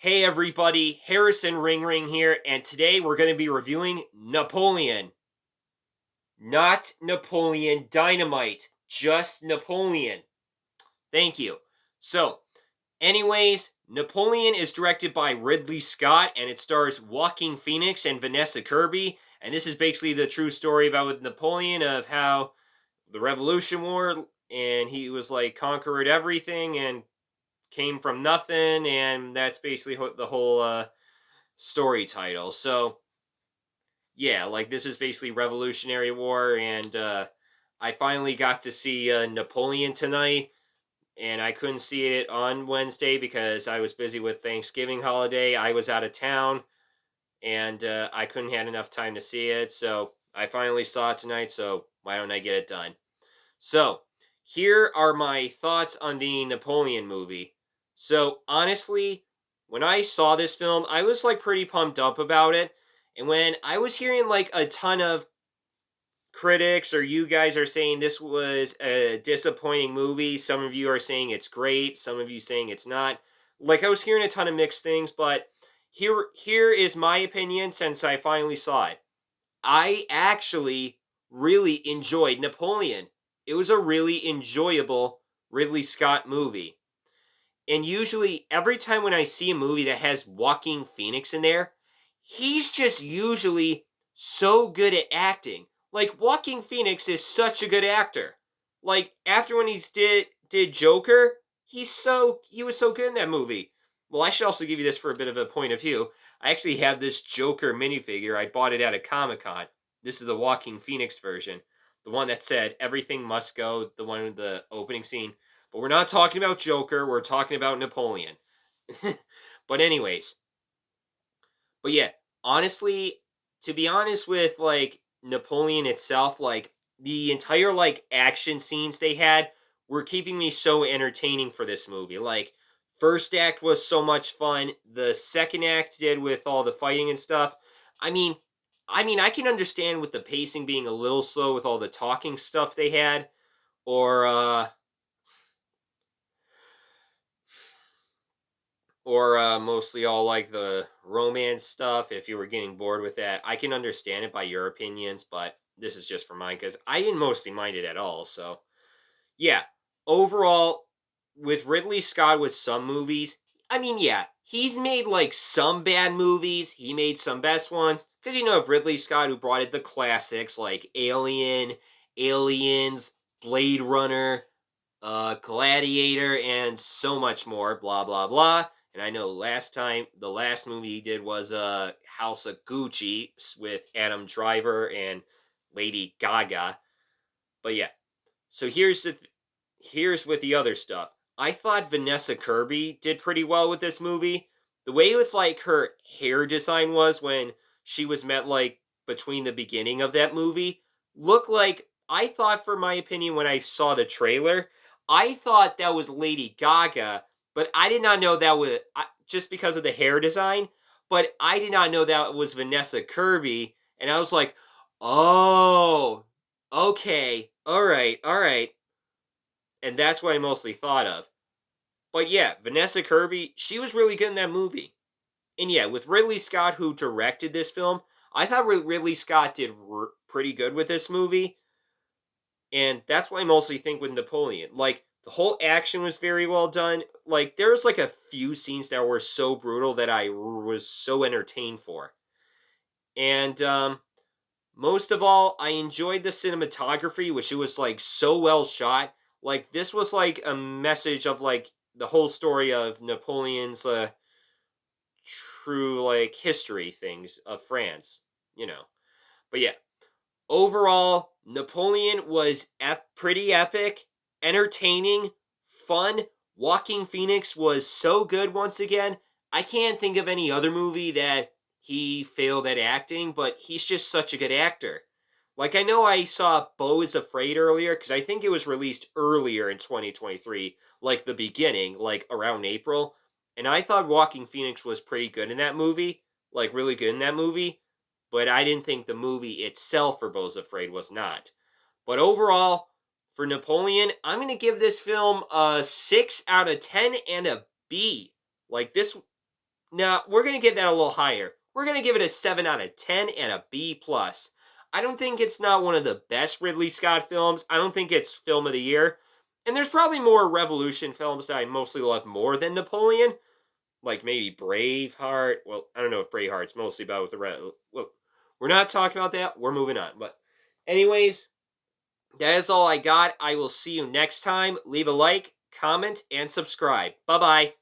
Hey everybody, Harrison Ring Ring here, and today we're going to be reviewing Napoleon. Not Napoleon Dynamite, just Napoleon. Thank you. So, anyways, Napoleon is directed by Ridley Scott, and it stars Joaquin Phoenix and Vanessa Kirby. And this is basically the true story about Napoleon of how the Revolution War, and he was like conquered everything and came from nothing, and that's basically the whole story title. So yeah, like this is basically Revolutionary War, and I finally got to see Napoleon tonight, and I couldn't see it on Wednesday because I was busy with Thanksgiving holiday. I was out of town, and I couldn't had enough time to see it, so I finally saw it tonight. So why don't I get it done? So here are my thoughts on the Napoleon movie. So honestly, when I saw this film, I was like pretty pumped up about it. And when I was hearing like a ton of critics or you guys are saying this was a disappointing movie, some of you are saying it's great, some of you saying it's not. Like I was hearing a ton of mixed things, but here is my opinion since I finally saw it. I actually really enjoyed Napoleon. It was a really enjoyable Ridley Scott movie. And usually, every time when I see a movie that has Joaquin Phoenix in there, he's just usually so good at acting. Like Joaquin Phoenix is such a good actor. Like after when did Joker, he was so good in that movie. Well, I should also give you this for a bit of a point of view. I actually have this Joker minifigure. I bought it at a Comic Con. This is the Joaquin Phoenix version, the one that said "Everything must go." The one with the opening scene. But we're not talking about Joker. We're talking about Napoleon. But anyways, but yeah, honestly, to be honest with like Napoleon itself, like the entire like action scenes they had were keeping me so entertaining for this movie. Like first act was so much fun. The second act did with all the fighting and stuff. I mean, I can understand with the pacing being a little slow with all the talking stuff they had or mostly all like the romance stuff. If you were getting bored with that, I can understand it by your opinions, but this is just for mine because I didn't mostly mind it at all. So yeah, overall, with Ridley Scott with some movies, yeah, he's made like some bad movies. He made some best ones because Ridley Scott who brought it the classics like Alien, Aliens, Blade Runner, Gladiator, and so much more. Blah blah blah. And I know the last movie he did was House of Gucci with Adam Driver and Lady Gaga. But yeah, so here's with the other stuff. I thought Vanessa Kirby did pretty well with this movie. The way with like her hair design was when she was met like between the beginning of that movie looked like I thought for my opinion when I saw the trailer, I thought that was Lady Gaga, but I did not know that was just because of the hair design, but I did not know that was Vanessa Kirby and I was like, "Oh, okay. All right. All right." And that's what I mostly thought of. But yeah, Vanessa Kirby, she was really good in that movie. And yeah, with Ridley Scott, who directed this film, I thought Ridley Scott did pretty good with this movie. And that's what I mostly think with Napoleon. Like, the whole action was very well done. Like, there's like a few scenes that were so brutal that I was so entertained for. And most of all, I enjoyed the cinematography, which it was like so well shot. Like this was like a message of like the whole story of Napoleon's true like history things of France, you know. But yeah, overall, Napoleon was pretty epic, entertaining, fun. Walking Phoenix was so good once again. I can't think of any other movie that he failed at acting, but he's just such a good actor. Like I know I saw Beau is Afraid earlier because I think it was released earlier in 2023, like the beginning, like around April, and I thought Walking Phoenix was pretty good in that movie, like really good in that movie, but I didn't think the movie itself for Beau's Afraid was not. But overall, for Napoleon, I'm going to give this film a 6 out of 10 and a B. Like this Now, we're going to give that a little higher. We're going to give it a 7 out of 10 and a B+. plus. I don't think it's not one of the best Ridley Scott films. I don't think it's film of the year. And there's probably more Revolution films that I mostly love more than Napoleon. Like maybe Braveheart. Well, I don't know if Braveheart's mostly about look, we're not talking about that. We're moving on. But anyways, that is all I got. I will see you next time. Leave a like, comment, and subscribe. Bye-bye.